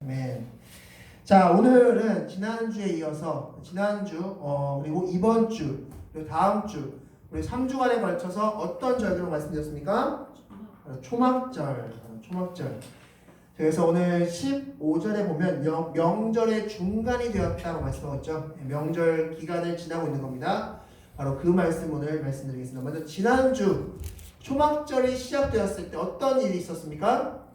아멘. 자, 오늘은 지난주에 이어서 그리고 이번 주 그리고 다음 주 우리 3주간에 걸쳐서 어떤 절기로 말씀드렸습니까? 초막절. 그래서 오늘 15절에 보면 명절의 중간이 되었다고 말씀하고 있죠. 명절 기간을 지나고 있는 겁니다. 바로 그 말씀 오늘 말씀드리겠습니다. 먼저 지난주 초막절이 시작되었을 때 어떤 일이 있었습니까?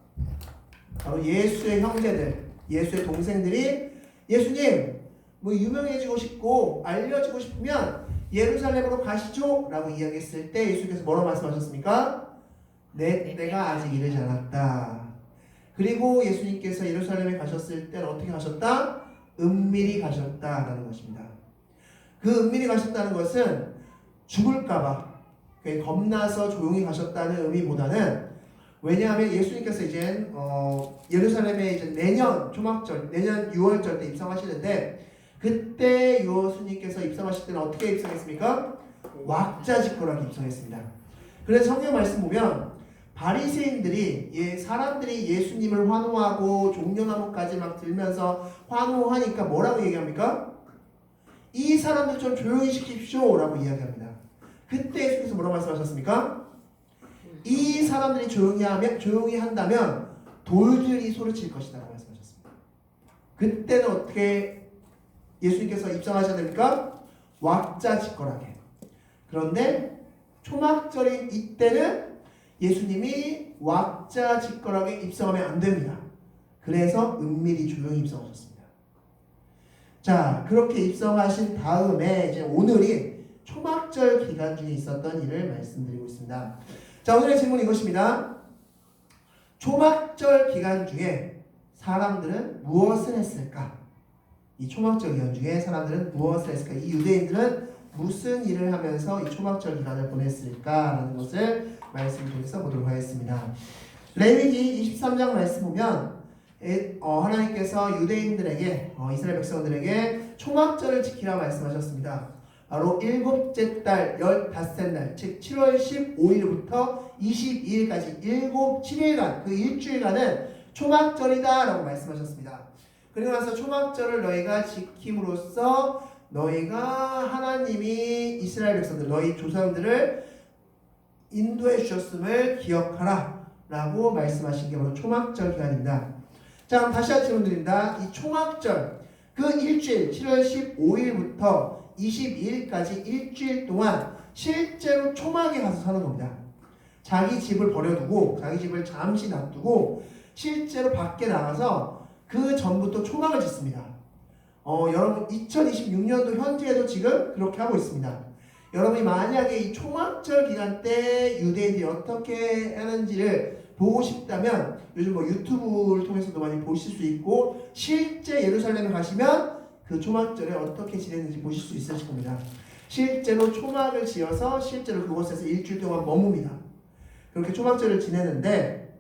바로 예수의 형제들, 예수의 동생들이 예수님 뭐 유명해지고 싶고 알려지고 싶으면 예루살렘으로 가시죠 라고 이야기했을 때 예수께서 뭐라고 말씀하셨습니까? 내 때가 아직 이르지 않았다. 그리고 예수님께서 예루살렘에 가셨을 때는 어떻게 가셨다? 은밀히 가셨다라는 것입니다. 그 은밀히 가셨다는 것은 죽을까봐 겁나서 조용히 가셨다는 의미보다는, 왜냐하면 예수님께서 이제 예루살렘에 이제 내년 초막절, 내년 6월절 때 입성하시는데, 그때 예수님께서 입성하실 때는 어떻게 입성했습니까? 왁자지껄하게 입성했습니다. 그래서 성경 말씀 보면 바리새인들이 사람들이 예수님을 환호하고 종려나무까지 막 들면서 환호하니까 뭐라고 얘기합니까? 이 사람들 좀 조용히 시킵시오 라고 이야기합니다. 그때 예수께서 뭐라고 말씀하셨습니까? 이 사람들이 조용히 한다면 돌들이 소리칠 것이다 라고 말씀하셨습니다. 그때는 어떻게 예수님께서 입성하셔야 됩니까? 왁자지껄하게. 그런데 초막절인 이때는 예수님이 왁자지껄하게 입성하면 안 됩니다. 그래서 은밀히 조용히 입성하셨습니다. 자, 그렇게 입성하신 다음에 이제 오늘이 초막절 기간 중에 있었던 일을 말씀드리고 있습니다. 자, 오늘의 질문은 이것입니다. 초막절 기간 중에 사람들은 무엇을 했을까? 이 초막절 기간 중에 사람들은 무엇을 했을까? 이 유대인들은 무슨 일을 하면서 이 초막절 기간을 보냈을까라는 것을 말씀드려서 보도록 하겠습니다. 레위기 23장 말씀 보면 하나님께서 유대인들에게 이스라엘 백성들에게 초막절을 지키라 말씀하셨습니다. 바로 일곱째 달 15날, 즉 7월 15일부터 22일까지 7일간, 그 일주일간은 초막절이다 라고 말씀하셨습니다. 그리고 나서 초막절을 너희가 지킴으로써 너희가 하나님이 이스라엘 백성들, 너희 조상들을 인도해 주셨음을 기억하라 라고 말씀하신 게 바로 초막절 기간입니다. 자, 그럼 다시 한번 질문드립니다. 이 초막절, 그 일주일 7월 15일부터 22일까지 일주일 동안 실제로 초막에 가서 사는 겁니다. 자기 집을 버려두고, 자기 집을 잠시 놔두고 실제로 밖에 나가서 그 전부터 초막을 짓습니다. 여러분 2026년도 현재에도 지금 그렇게 하고 있습니다. 여러분이 만약에 이 초막절 기간 때 유대인들이 어떻게 하는지를 보고 싶다면 요즘 유튜브를 통해서도 많이 보실 수 있고, 실제 예루살렘에 가시면 그 초막절에 어떻게 지냈는지 보실 수 있으실 겁니다. 실제로 초막을 지어서 실제로 그곳에서 일주일 동안 머뭅니다. 그렇게 초막절을 지내는데,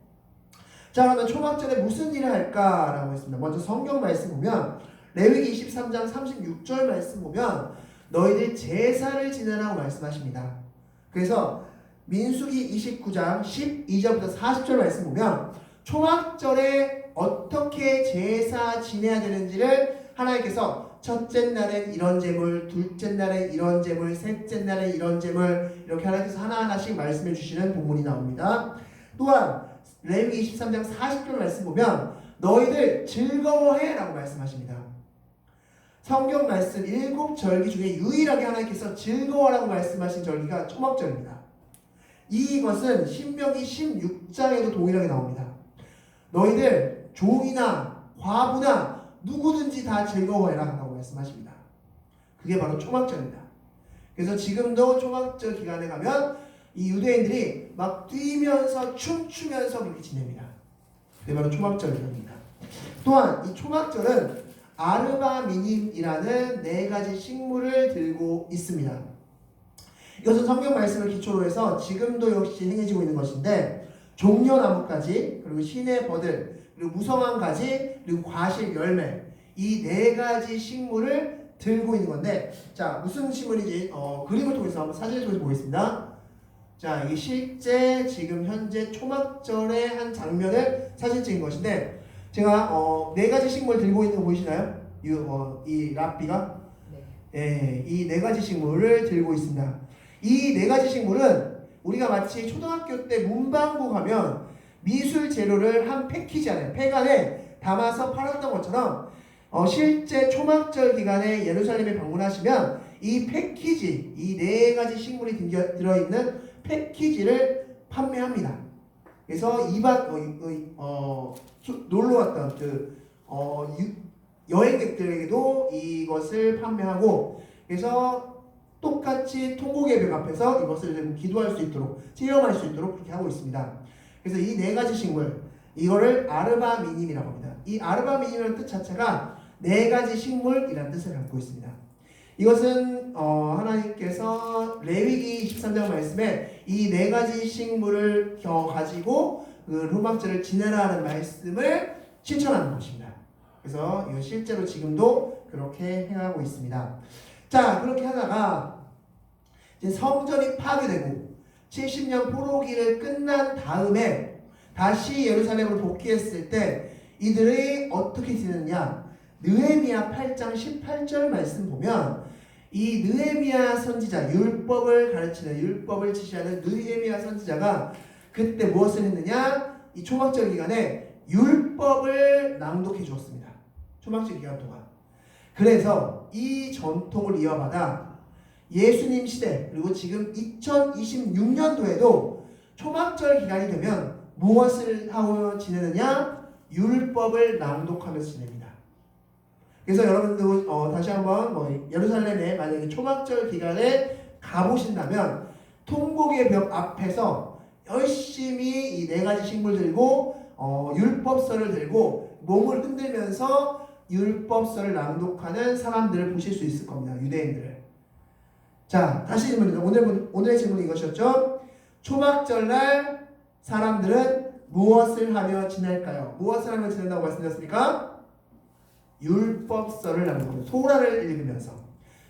자, 그러면 초막절에 무슨 일을 할까라고 했습니다. 먼저 성경 말씀 보면 레위기 23장 36절 말씀 보면 너희들 제사를 지내라고 말씀하십니다. 그래서 민수기 29장 12절부터 40절 말씀 보면 초막절에 어떻게 제사 지내야 되는지를 하나님께서 첫째 날엔 이런 제물, 둘째 날엔 이런 제물, 셋째 날엔 이런 제물, 이렇게 하나님께서 하나하나씩 말씀해 주시는 본문이 나옵니다. 또한 레위기 23장 40절 말씀 보면 너희들 즐거워해 라고 말씀하십니다. 성경 말씀 7절기 중에 유일하게 하나님께서 즐거워라고 말씀하신 절기가 초막절입니다. 이것은 신명기 16장에도 동일하게 나옵니다. 너희들 종이나 과부나 누구든지 다 즐거워해라 라고 말씀하십니다. 그게 바로 초막절입니다. 그래서 지금도 초막절 기간에 가면 이 유대인들이 막 뛰면서 춤추면서 그렇게 지냅니다. 그게 바로 초막절입니다. 또한 이 초막절은 아르바미님이라는 4가지 식물을 들고 있습니다. 이것은 성경 말씀을 기초로 해서 지금도 역시 행해지고 있는 것인데, 종려나무가지, 그리고 시내 버들, 그리고 무성한 가지, 그리고 과실 열매, 이 4가지 식물을 들고 있는 건데, 자, 무슨 식물인지 그림을 통해서 한번 사진을 통해서 보겠습니다. 자, 이게 실제 지금 현재 초막절의 한 장면을 사진 찍은 것인데, 제가 네 가지 식물 들고 있는 거 보이시나요? 이 랍비가 이 네 가지 식물을 들고 있습니다. 이 네 가지 식물은 우리가 마치 초등학교 때 문방구 가면 미술 재료를 한 패키지 안에 팩 안에 담아서 팔았던 것처럼 실제 초막절 기간에 예루살렘에 방문하시면 이 패키지, 이 네 가지 식물이 들어있는 패키지를 판매합니다. 그래서 놀러 왔던 여행객들에게도 이것을 판매하고, 그래서 똑같이 통곡예배 앞에서 이것을 기도할 수 있도록, 체험할 수 있도록 그렇게 하고 있습니다. 그래서 이 네 가지 식물, 이거를 아르바미님이라고 합니다. 이 아르바미님이라는 뜻 자체가 네 가지 식물이라는 뜻을 갖고 있습니다. 이것은 하나님께서 레위기 23장 말씀에 이 네 가지 식물을 가지고 그 초막절을 지내라는 말씀을 실천하는 것입니다. 그래서 이거 실제로 지금도 그렇게 행하고 있습니다. 자, 그렇게 하다가 이제 성전이 파괴되고 70년 포로기를 끝난 다음에 다시 예루살렘으로 복귀했을 때 이들이 어떻게 지내느냐? 느헤미야 8장 18절 말씀 보면 이 느헤미야 선지자, 율법을 가르치는, 율법을 지시하는 느헤미야 선지자가 그때 무엇을 했느냐? 이 초막절 기간에 율법을 낭독해 주었습니다. 초막절 기간 동안. 그래서 이 전통을 이어받아 예수님 시대, 그리고 지금 2026년도에도 초막절 기간이 되면 무엇을 하고 지내느냐? 율법을 낭독하면서 지냅니다. 그래서 여러분도 다시 한번 예루살렘에 만약에 초막절 기간에 가보신다면 통곡의 벽 앞에서 열심히 이 네 가지 식물 들고 율법서를 들고 몸을 흔들면서 율법서를 낭독하는 사람들을 보실 수 있을 겁니다. 유대인들을. 자, 다시 질문입니다. 오늘의 질문은 이것이었죠. 초막절날 사람들은 무엇을 하며 지낼까요? 무엇을 하며 지낸다고 말씀드렸습니까? 율법서를 낭독하면서, 토라를 읽으면서.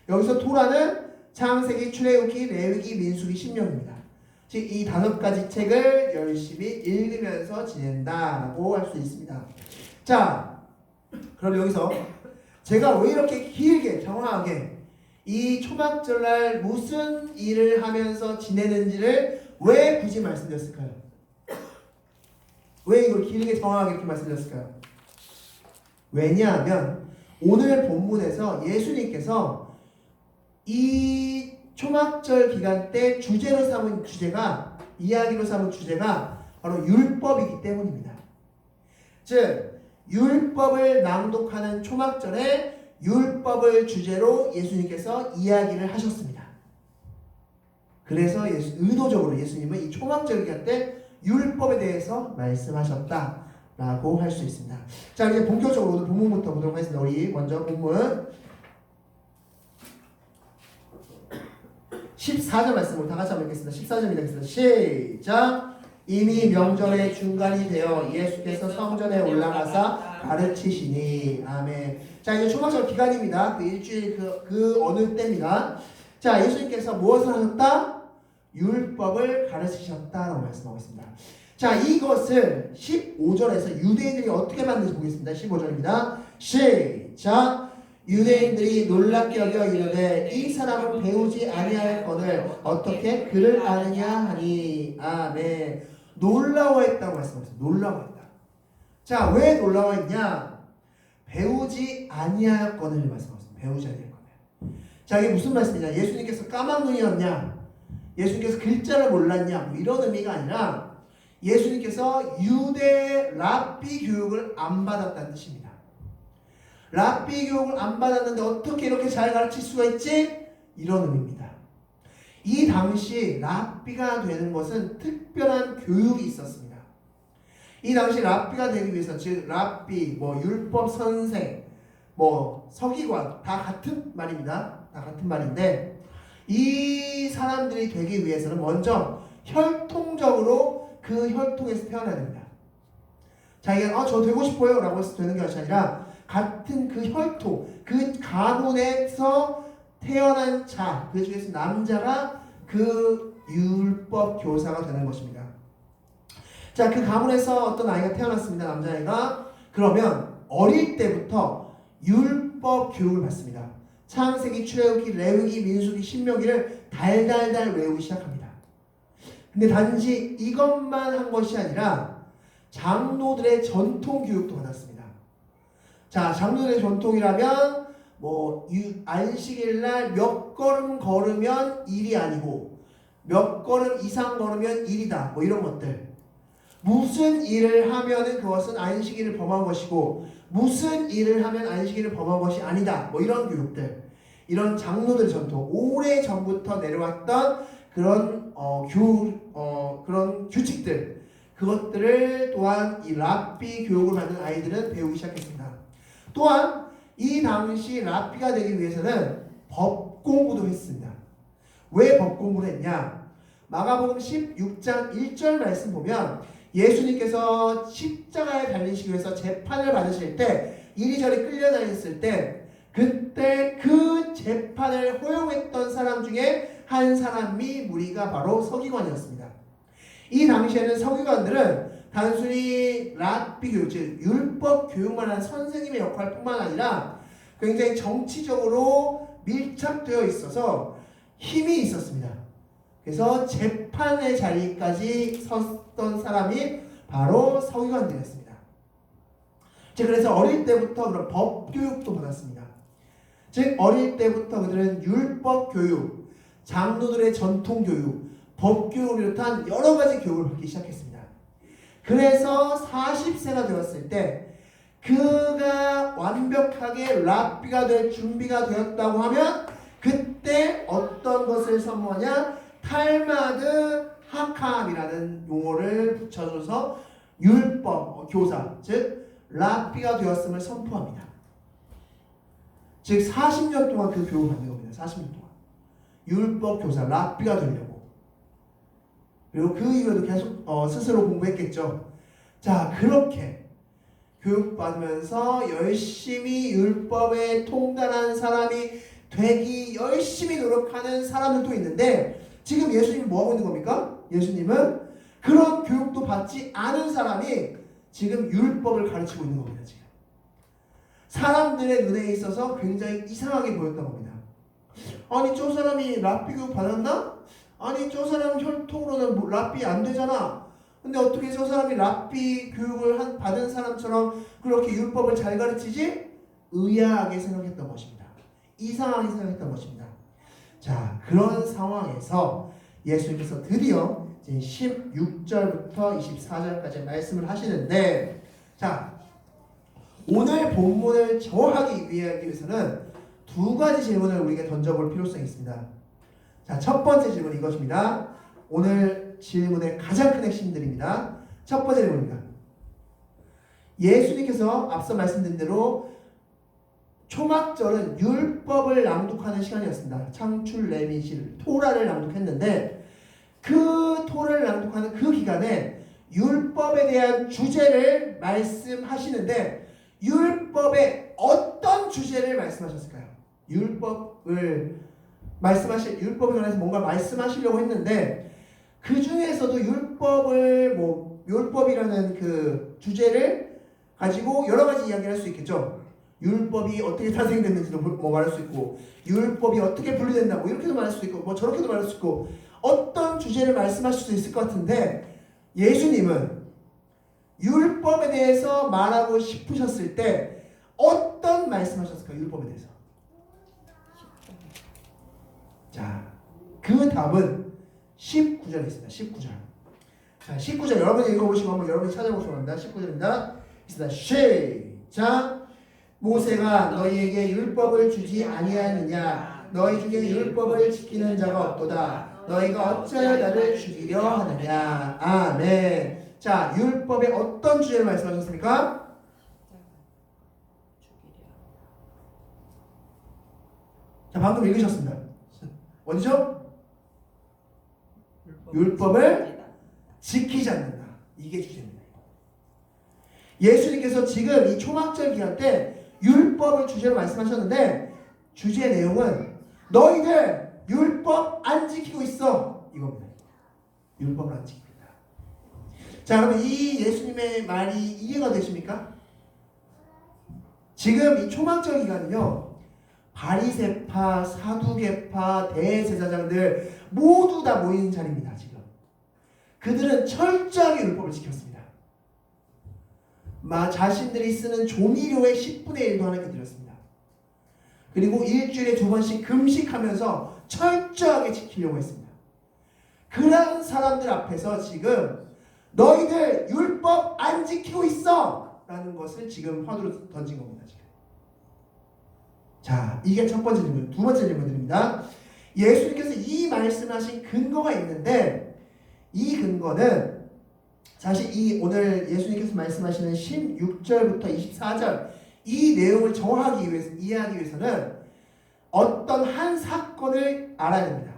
여기서 토라는 창세기, 출애굽기, 레위기, 민수기, 신명입니다. 즉 이 5가지 책을 열심히 읽으면서 지낸다라고 할 수 있습니다. 자, 그럼 여기서 제가 왜 이렇게 길게 정확하게 이 초막절날 무슨 일을 하면서 지내는지를 왜 굳이 말씀드렸을까요? 왜 이걸 길게 정확하게 이렇게 말씀드렸을까요? 왜냐하면 오늘 본문에서 예수님께서 이 초막절 기간 때 주제로 삼은 주제가, 이야기로 삼은 주제가 바로 율법이기 때문입니다. 즉 율법을 낭독하는 초막절에 율법을 주제로 예수님께서 이야기를 하셨습니다. 그래서 의도적으로 예수님은 이 초막절 기간 때 율법에 대해서 말씀하셨다라고 할 수 있습니다. 자, 이제 본격적으로 오늘 본문부터 보도록 하겠습니다. 우리 먼저 본문 14절 말씀을 다 같이 한번 읽겠습니다. 14절 읽겠습니다. 시작! 이미 명절의 중간이 되어 예수께서 성전에 올라가사 가르치시니. 아멘. 자, 이제 초막절 기간입니다. 그 일주일 그 어느 때입니다. 자, 예수님께서 무엇을 하셨다? 율법을 가르치셨다라고 말씀하고 있습니다. 자, 이것을 15절에서 유대인들이 어떻게 만드는지 보겠습니다. 15절입니다. 시작! 유대인들이 놀랍게 여겨 이르되 이 사람은 배우지 아니하였거늘 어떻게 그를 아느냐 하니. 아멘. 놀라워했다고 말씀하셨습니다. 놀라워했다. 자, 왜 놀라워했냐? 배우지 아니하였거늘 말씀하셨습니다. 배우지 아니하였거늘. 자, 이게 무슨 말씀이냐? 예수님께서 까막눈이었냐? 예수님께서 글자를 몰랐냐? 뭐 이런 의미가 아니라 예수님께서 유대 랍비 교육을 안 받았다는 뜻입니다. 랍비 교육을 안 받았는데 어떻게 이렇게 잘 가르칠 수가 있지? 이런 의미입니다. 이 당시 랍비가 되는 것은 특별한 교육이 있었습니다. 이 당시 랍비가 되기 위해서, 즉 랍비, 율법 선생, 서기관 다 같은 말입니다. 다 같은 말인데 이 사람들이 되기 위해서는 먼저 혈통적으로 그 혈통에서 태어나야 됩니다. 자기가 저 되고 싶어요 라고 해서 되는 것이 아니라 같은 그 혈통, 그 가문에서 태어난 자, 그 중에서 남자가 그 율법 교사가 되는 것입니다. 자, 그 가문에서 어떤 아이가 태어났습니다. 남자아이가. 그러면 어릴 때부터 율법 교육을 받습니다. 창세기, 출애굽기, 레위기, 민수기, 신명기를 달달달 외우기 시작합니다. 근데 단지 이것만 한 것이 아니라 장로들의 전통 교육도 받았습니다. 자, 장로들의 전통이라면 안식일날 몇 걸음 걸으면 일이 아니고 몇 걸음 이상 걸으면 일이다. 이런 것들. 무슨 일을 하면은 그것은 안식일을 범한 것이고 무슨 일을 하면 안식일을 범한 것이 아니다. 이런 교육들. 이런 장로들 전통. 오래 전부터 내려왔던 그런 그런 규칙들. 그것들을 또한 이 랍비 교육을 받는 아이들은 배우기 시작했습니다. 또한 이 당시 랍비가 되기 위해서는 법 공부도 했습니다. 왜 법 공부를 했냐? 마가복음 16장 1절 말씀 보면 예수님께서 십자가에 달리시기 위해서 재판을 받으실 때 이리저리 끌려다녔을 때 그때 그 재판을 허용했던 사람 중에 한 사람이 무리가 바로 서기관이었습니다. 이 당시에는 서기관들은 단순히 랍비 교육, 즉 율법 교육만 한 선생님의 역할뿐만 아니라 굉장히 정치적으로 밀착되어 있어서 힘이 있었습니다. 그래서 재판의 자리까지 섰던 사람이 바로 서기관들이었습니다. 그래서 어릴 때부터 그런 법 교육도 받았습니다. 즉 어릴 때부터 그들은 율법 교육, 장로들의 전통 교육, 법 교육을 비롯한 여러 가지 교육을 받기 시작했습니다. 그래서 40세가 되었을 때 그가 완벽하게 랍비가 될 준비가 되었다고 하면 그때 어떤 것을 선포하냐? 탈마드 하캄이라는 용어를 붙여줘서 율법 교사, 즉 랍비가 되었음을 선포합니다. 즉 40년 동안 그 교육을 받는 겁니다. 40년 동안 율법 교사, 랍비가 되려고. 그리고 그 이후에도 계속 스스로 공부했겠죠. 자, 그렇게 교육받으면서 열심히 율법에 통달한 사람이 되기 열심히 노력하는 사람들도 있는데 지금 예수님이 뭐하고 있는 겁니까? 예수님은 그런 교육도 받지 않은 사람이 지금 율법을 가르치고 있는 겁니다. 지금 사람들의 눈에 있어서 굉장히 이상하게 보였던 겁니다. 아니 저 사람이 랍비 교육 받았나? 아니 저 사람 혈통으로는 랍비 안 되잖아. 근데 어떻게 저 사람이 랍비 교육을 받은 사람처럼 그렇게 율법을 잘 가르치지? 의아하게 생각했던 것입니다. 이상하게 생각했던 것입니다. 자, 그런 상황에서 예수님께서 드디어 16절부터 24절까지 말씀을 하시는데, 자, 오늘 본문을 정확하게 이해하기 위해서는 두 가지 질문을 우리에게 던져볼 필요성이 있습니다. 자, 첫 번째 질문은 이것입니다. 오늘 질문의 가장 큰 핵심들입니다. 첫 번째 질문입니다. 예수님께서 앞서 말씀드린 대로 초막절은 율법을 낭독하는 시간이었습니다. 창출, 레위기, 토라를 낭독했는데 그 토라를 낭독하는 그 기간에 율법에 대한 주제를 말씀하시는데 율법의 어떤 주제를 말씀하셨을까요? 율법에 관해서 뭔가 말씀하시려고 했는데 그 중에서도 율법이라는 그 주제를 가지고 여러 가지 이야기를 할 수 있겠죠. 율법이 어떻게 탄생됐는지도 말할 수 있고, 율법이 어떻게 분리된다 이렇게도 말할 수 있고, 저렇게도 말할 수 있고, 어떤 주제를 말씀하실 수 있을 것 같은데 예수님은 율법에 대해서 말하고 싶으셨을 때 어떤 말씀하셨을까요? 율법에 대해서. 자, 그 답은 19절에 있습니다. 19절. 자, 19절 여러분이 읽어보시고 한번 여러분이 찾아보시기 바랍니다. 19절입니다. 있습니다. 시작. 모세가 너희에게 율법을 주지 아니하느냐? 너희 중에 율법을 지키는 자가 없도다. 너희가 어찌하여 나를 죽이려 하느냐? 아멘. 자, 율법의 어떤 주제를 말씀하셨습니까? 자, 방금 읽으셨습니다. 어디죠? 율법을 지키지 않는다. 이게 주제입니다. 예수님께서 지금 이 초막절 기간 때 율법을 주제로 말씀하셨는데 주제 내용은 너희들 율법 안 지키고 있어 이겁니다. 율법을 안 지킵니다. 자, 그러면 이 예수님의 말이 이해가 되십니까? 지금 이 초막절 기간은요, 바리새파, 사두개파, 대제사장들 모두 다 모인 자리입니다. 지금 그들은 철저하게 율법을 지켰습니다. 자신들이 쓰는 조미료의 10분의 1도 하나님께 드렸습니다. 그리고 일주일에 2번씩 금식하면서 철저하게 지키려고 했습니다. 그런 사람들 앞에서 지금 너희들 율법 안 지키고 있어! 라는 것을 지금 화두로 던진 겁니다. 지금. 자, 이게 첫 번째 질문. 두 번째 질문 드립니다. 예수님께서 이 말씀하신 근거가 있는데, 이 근거는 사실 오늘 예수님께서 말씀하시는 16절부터 24절 이 내용을 정확하게 이해하기 위해서는 어떤 한 사건을 알아야 됩니다.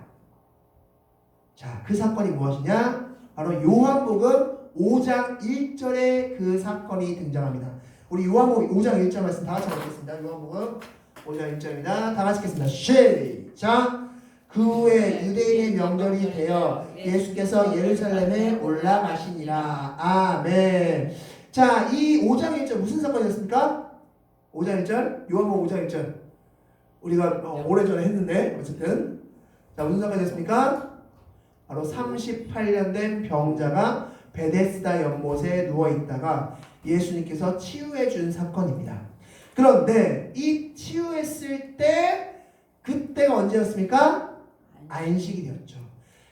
자, 그 사건이 무엇이냐? 바로 요한복음 5장 1절에 그 사건이 등장합니다. 우리 요한복음 5장 1절 말씀 다 같이 읽겠습니다. 요한복음 5장 1절입니다. 다 같이 읽겠습니다. 시작! 그 후에 유대인의 명절이 되어 예수께서 예루살렘에 올라가시니라. 아멘. 자, 이 5장 1절 무슨 사건이었습니까? 5장 1절? 요한복음 5장 1절. 우리가 오래전에 했는데 어쨌든 자, 무슨 사건이었습니까? 바로 38년 된 병자가 베데스다 연못에 누워있다가 예수님께서 치유해 준 사건입니다. 그런데 이 치유했을 때 그때가 언제였습니까? 안식이 되었죠.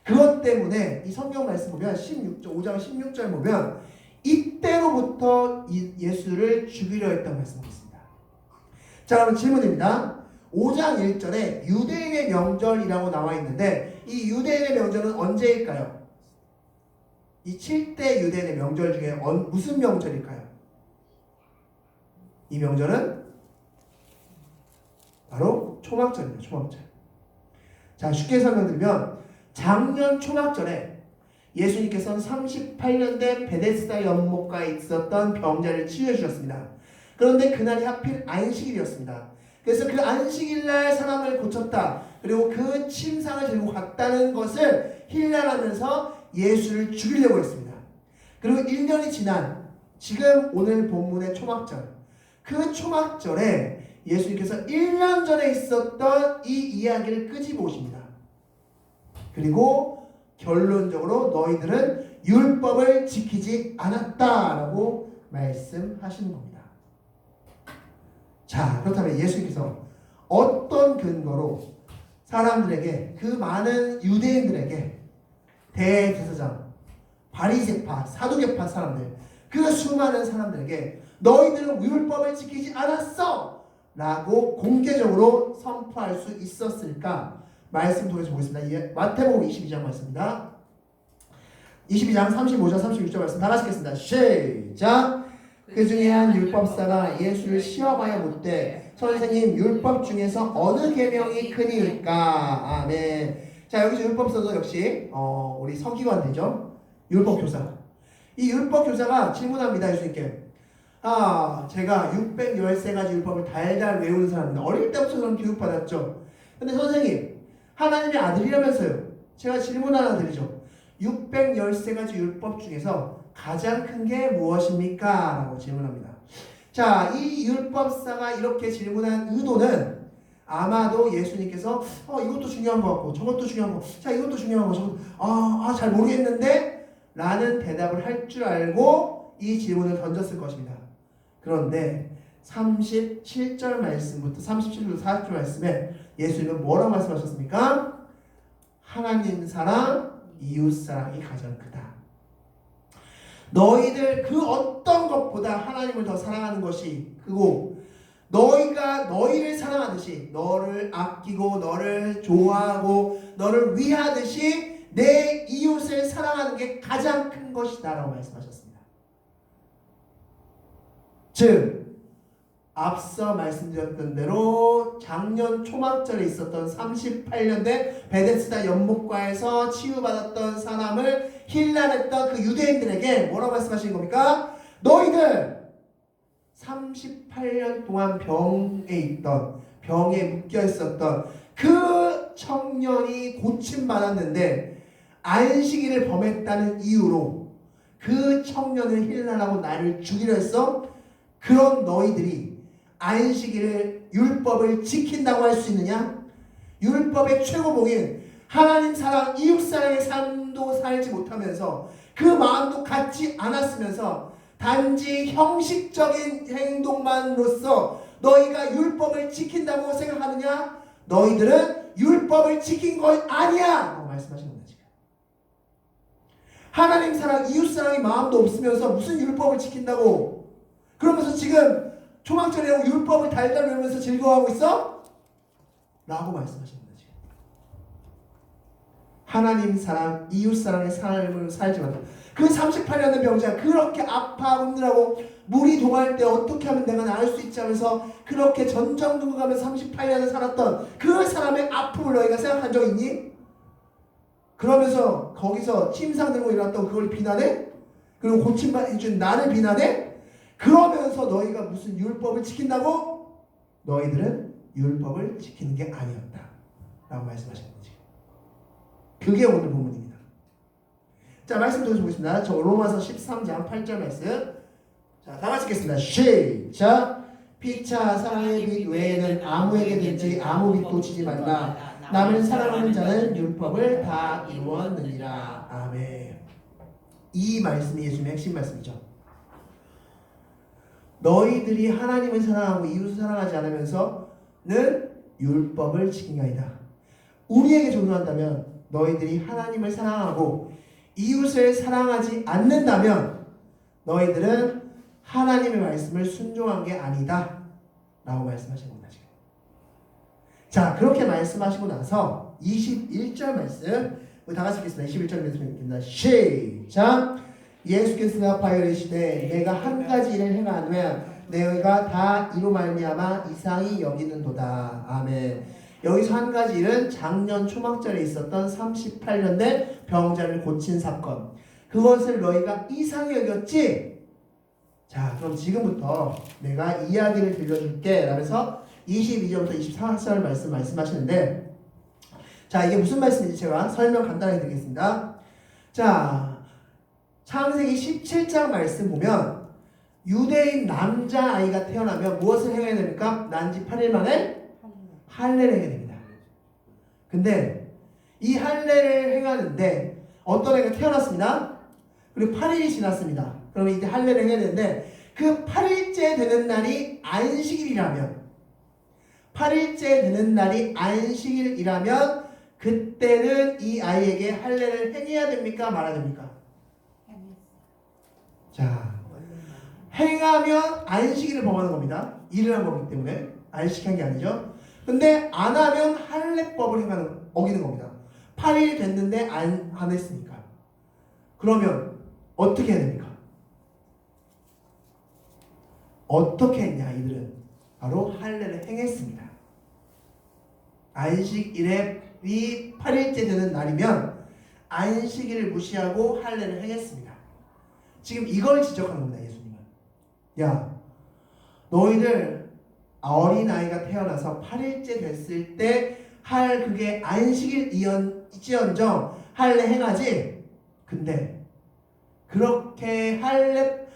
그것 때문에 이 성경 말씀 보면 5장 16절 보면 이때로부터 예수를 죽이려 했다고 말씀하고 있습니다. 자, 그럼 질문입니다. 5장 1절에 유대인의 명절이라고 나와 있는데 이 유대인의 명절은 언제일까요? 이 7대 유대인의 명절 중에 무슨 명절일까요? 이 명절은 바로 초막절입니다. 초막절. 자, 쉽게 설명드리면 작년 초막절에 예수님께서는 38년 된 베데스다 연못가에 있었던 병자를 치유해 주셨습니다. 그런데 그날이 하필 안식일이었습니다. 그래서 그 안식일날 사람을 고쳤다. 그리고 그 침상을 들고 갔다는 것을 힐난하면서 예수를 죽이려고 했습니다. 그리고 1년이 지난 지금 오늘 본문의 초막절, 그 초막절에 예수님께서 1년 전에 있었던 이 이야기를 끄집어 오십니다. 그리고 결론적으로 너희들은 율법을 지키지 않았다라고 말씀하시는 겁니다. 자, 그렇다면 예수님께서 어떤 근거로 사람들에게, 그 많은 유대인들에게, 대제사장, 바리새파, 사두개파 사람들, 그 수많은 사람들에게 너희들은 율법을 지키지 않았어! 라고 공개적으로 선포할 수 있었을까? 말씀 통해서 보겠습니다. 마태복음 22장 말씀입니다. 22장 35절 36절 말씀 다 같이 읽겠습니다. 시작! 그 중에 한 율법사가 예수를 시험하여 묻되 선생님, 율법 중에서 어느 계명이 크니일까? 아멘. 자, 여기서 율법사도 역시 우리 서기관들이죠. 율법교사. 이 율법교사가 질문합니다. 예수님께. 제가 613가지 율법을 달달 외우는 사람입니다. 어릴 때부터 그런 교육받았죠. 근데 선생님, 하나님의 아들이라면서요. 제가 질문 하나 드리죠. 613가지 율법 중에서 가장 큰 게 무엇입니까? 라고 질문합니다. 자, 이 율법사가 이렇게 질문한 의도는 아마도 예수님께서 이것도 중요한 것 같고 저것도 중요한 거, 자, 이것도 중요한 거, 저것도 잘 모르겠는데? 라는 대답을 할 줄 알고 이 질문을 던졌을 것입니다. 그런데 37절 말씀부터 37절 40절 말씀에 예수님은 뭐라고 말씀하셨습니까? 하나님 사랑, 이웃 사랑이 가장 크다. 너희들 그 어떤 것보다 하나님을 더 사랑하는 것이 크고, 너희가 너희를 사랑하듯이 너를 아끼고 너를 좋아하고 너를 위하듯이 내 이웃을 사랑하는 게 가장 큰 것이다 라고 말씀하셨습니다. 즉, 앞서 말씀드렸던 대로 작년 초막절에 있었던 38년 된 베데스다 연못가에서 치유받았던 사람을 힐난했던 그 유대인들에게 뭐라고 말씀하시는 겁니까? 너희들 38년 동안 병에 묶여 있었던 그 청년이 고침받았는데 안식일을 범했다는 이유로 그 청년을 힐난하고 나를 죽이려 했어? 그런 너희들이 안식일을 율법을 지킨다고 할 수 있느냐? 율법의 최고봉인 하나님 사랑, 이웃 사랑의 삶도 살지 못하면서 그 마음도 갖지 않았으면서 단지 형식적인 행동만으로써 너희가 율법을 지킨다고 생각하느냐? 너희들은 율법을 지킨 것 아니야! 라고 말씀하시는 겁니다. 지금. 하나님 사랑, 이웃 사랑의 마음도 없으면서 무슨 율법을 지킨다고? 그러면서 지금 초막절이라고 율법을 달달 외우면서 즐거워하고 있어? 라고 말씀하시는 겁니다. 지금. 하나님 사랑, 이웃 사랑의 삶을 살지 못하고 그 38년의 병자 그렇게 아파하고 힘들하고 물이 동할 때 어떻게 하면 내가 나을 수 있지 하면서 그렇게 전전긍긍하면서 38년을 살았던 그 사람의 아픔을 너희가 생각한 적 있니? 그러면서 거기서 침상 들고 일어났던 그걸 비난해? 그리고 고침해준 나를 비난해? 그러면서 너희가 무슨 율법을 지킨다고? 너희들은 율법을 지키는 게 아니었다 라고 말씀하시는 거지. 그게 오늘 본문입니다. 자, 말씀 더 보겠습니다. 저 로마서 13장 8절 말씀. 자, 다 같이 읽겠습니다. 시작. 피차 사랑의 빛 외에는 아무에게든지 아무 빛도 치지 말라. 남을 사랑하는 자는 율법을 다 이루었느니라. 아멘. 이 말씀이 예수님의 핵심 말씀이죠. 너희들이 하나님을 사랑하고 이웃을 사랑하지 않으면서는 율법을 지킨 게 아니다. 우리에게 적용한다면 너희들이 하나님을 사랑하고 이웃을 사랑하지 않는다면 너희들은 하나님의 말씀을 순종한 게 아니다 라고 말씀하신 겁니다. 지금. 자, 그렇게 말씀하시고 나서 21절 말씀 우리 다 같이 읽겠습니다. 21절 말씀 읽겠습니다. 시작. 예수께서 대답하여 이르시되 내가 한 가지 일을 행하면 너희가 다 이로 말미암아 이상히 여기는도다. 아멘. 여기서 한 가지 일은 작년 초막절에 있었던 38년 된 병자를 고친 사건. 그것을 너희가 이상히 여겼지? 자, 그럼 지금부터 내가 이야기를 들려줄게 라면서 22절부터 24절 말씀하시는데, 자, 이게 무슨 말씀인지 제가 설명 간단하게 드리겠습니다. 자, 창세기 17장 말씀 보면 유대인 남자아이가 태어나면 무엇을 행해야 됩니까? 난지 8일 만에 할례를 해야 됩니다. 근데 이 할례를 행하는데 어떤 애가 태어났습니다. 그리고 8일이 지났습니다. 그러면 이제 할례를 해야 되는데 그 8일째 되는 날이 안식일이라면 8일째 되는 날이 안식일이라면 그때는 이 아이에게 할례를 행해야 됩니까? 말아야 됩니까? 자, 행하면 안식일을 범하는 겁니다. 일을 한 거기 때문에 안식한 게 아니죠. 근데 안 하면 할례법을 어기는 겁니다. 8일 됐는데 안 했으니까. 그러면 어떻게 해야 됩니까? 어떻게 했냐 이들은 바로 할례를 행했습니다. 안식일에 이 8일째 되는 날이면 안식일을 무시하고 할례를 행했습니다. 지금 이걸 지적하는 겁니다. 예수님은. 야, 너희들 어린아이가 태어나서 8일째 됐을 때 할 그게 안식일이언정 할례 행하지. 근데 그렇게 할례법을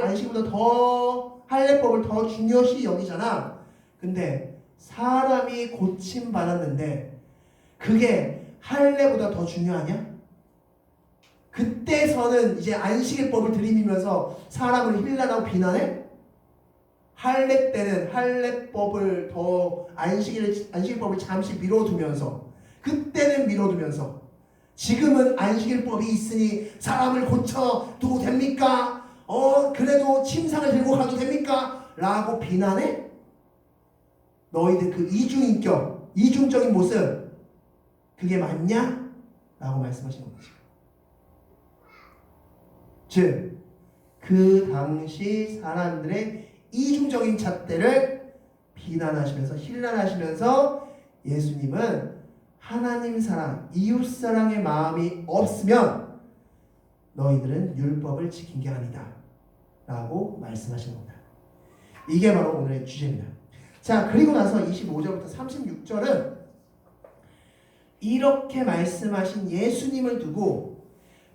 안식일보다 더 할례법을 더 중요시 여기잖아. 근데 사람이 고침 받았는데 그게 할례보다 더 중요하냐? 그때서는 이제 안식일법을 들이밀면서 사람을 힐난하고 비난해? 할례 때는 할례법을 더 안식일법을 잠시 미뤄두면서 그때는 미뤄두면서 지금은 안식일법이 있으니 사람을 고쳐도 됩니까? 그래도 침상을 들고 가도 됩니까? 라고 비난해? 너희들 그 이중인격, 이중적인 모습 그게 맞냐? 라고 말씀하시는 거죠. 즉, 그 당시 사람들의 이중적인 잣대를 비난하시면서 힐난하시면서 예수님은 하나님 사랑, 이웃 사랑의 마음이 없으면 너희들은 율법을 지킨 게 아니다 라고 말씀하시는 겁니다. 이게 바로 오늘의 주제입니다. 자, 그리고 나서 25절부터 36절은 이렇게 말씀하신 예수님을 두고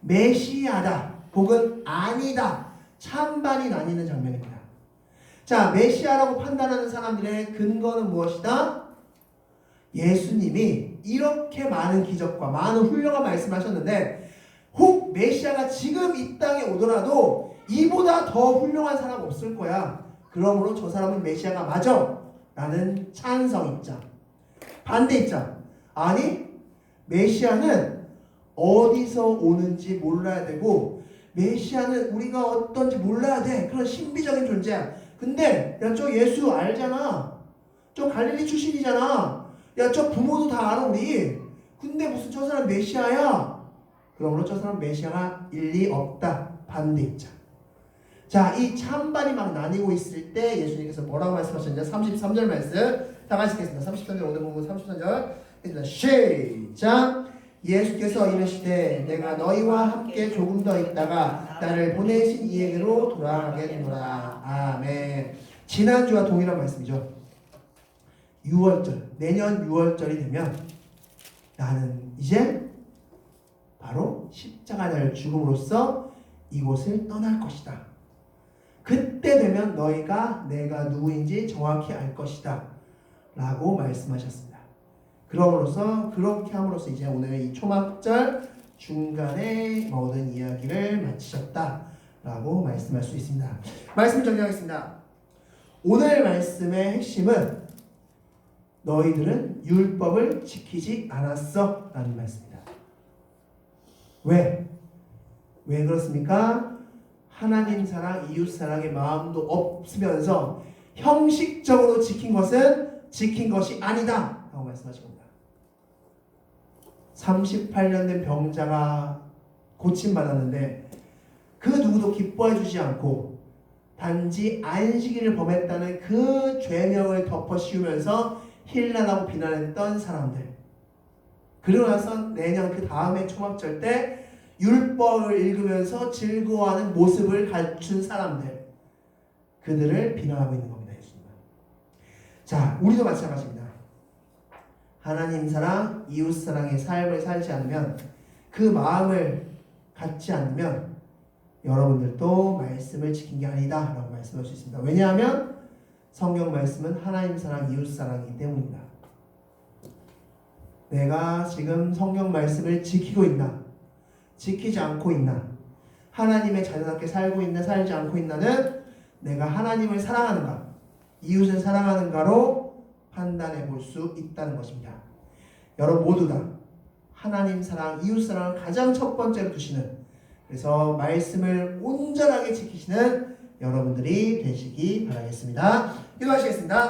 메시아다 혹은 아니다 찬반이 나뉘는 장면입니다. 자, 메시아라고 판단하는 사람들의 근거는 무엇이다? 예수님이 이렇게 많은 기적과 많은 훌륭한 말씀하셨는데 혹 메시아가 지금 이 땅에 오더라도 이보다 더 훌륭한 사람 없을 거야. 그러므로 저 사람은 메시아가 맞아 라는 찬성 입장. 반대 입장. 아니, 메시아는 어디서 오는지 몰라야 되고 메시아는 우리가 어떤지 몰라야 돼. 그런 신비적인 존재야. 근데 야, 저 예수 알잖아. 저 갈릴리 출신이잖아. 야, 저 부모도 다 알아 우리. 근데 무슨 저 사람 메시아야? 그러므로 저 사람 메시아가 일리 없다. 반대 입장. 자, 이 찬반이 막 나뉘고 있을 때 예수님께서 뭐라고 말씀하셨냐? 33절 말씀 다 같이 읽겠습니다. 33절 오늘 보면 33절 시작. 예수께서 이르시되 내가 너희와 함께 조금 더 있다가 나를 보내신 이에게로 돌아가겠노라. 아멘. 지난주와 동일한 말씀이죠. 6월절, 내년 6월절이 되면 나는 이제 바로 십자가를 죽음으로써 이곳을 떠날 것이다. 그때 되면 너희가 내가 누구인지 정확히 알 것이다 라고 말씀하셨습니다. 그럼으로써 그렇게 함으로써 이제 오늘 이 초막절 중간에 모든 이야기를 마치셨다 라고 말씀할 수 있습니다. 말씀 정리하겠습니다. 오늘 말씀의 핵심은 너희들은 율법을 지키지 않았어 라는 말씀입니다. 왜 그렇습니까? 하나님 사랑, 이웃 사랑의 마음도 없으면서 형식적으로 지킨 것은 지킨 것이 아니다 라고 말씀하신 겁니다. 38년 된 병자가 고침받았는데 그 누구도 기뻐해 주지 않고 단지 안식일을 범했다는 그 죄명을 덮어 씌우면서 힐난하고 비난했던 사람들, 그러고 나서 내년 그 다음에 초막절 때 율법을 읽으면서 즐거워하는 모습을 갖춘 사람들, 그들을 비난하고 있는 겁니다. 예수님은. 자, 우리도 마찬가지입니다. 하나님 사랑, 이웃 사랑의 삶을 살지 않으면, 그 마음을 갖지 않으면 여러분들도 말씀을 지킨 게 아니다 라고 말씀할 수 있습니다. 왜냐하면 성경 말씀은 하나님 사랑, 이웃 사랑이기 때문입니다. 내가 지금 성경 말씀을 지키고 있나, 지키지 않고 있나, 하나님의 자녀답게 살고 있나, 살지 않고 있나는 내가 하나님을 사랑하는가, 이웃을 사랑하는가로 판단해 볼 수 있다는 것입니다. 여러분 모두 다 하나님 사랑, 이웃 사랑을 가장 첫 번째로 두시는, 그래서 말씀을 온전하게 지키시는 여러분들이 되시기 바라겠습니다. 기도하시겠습니다.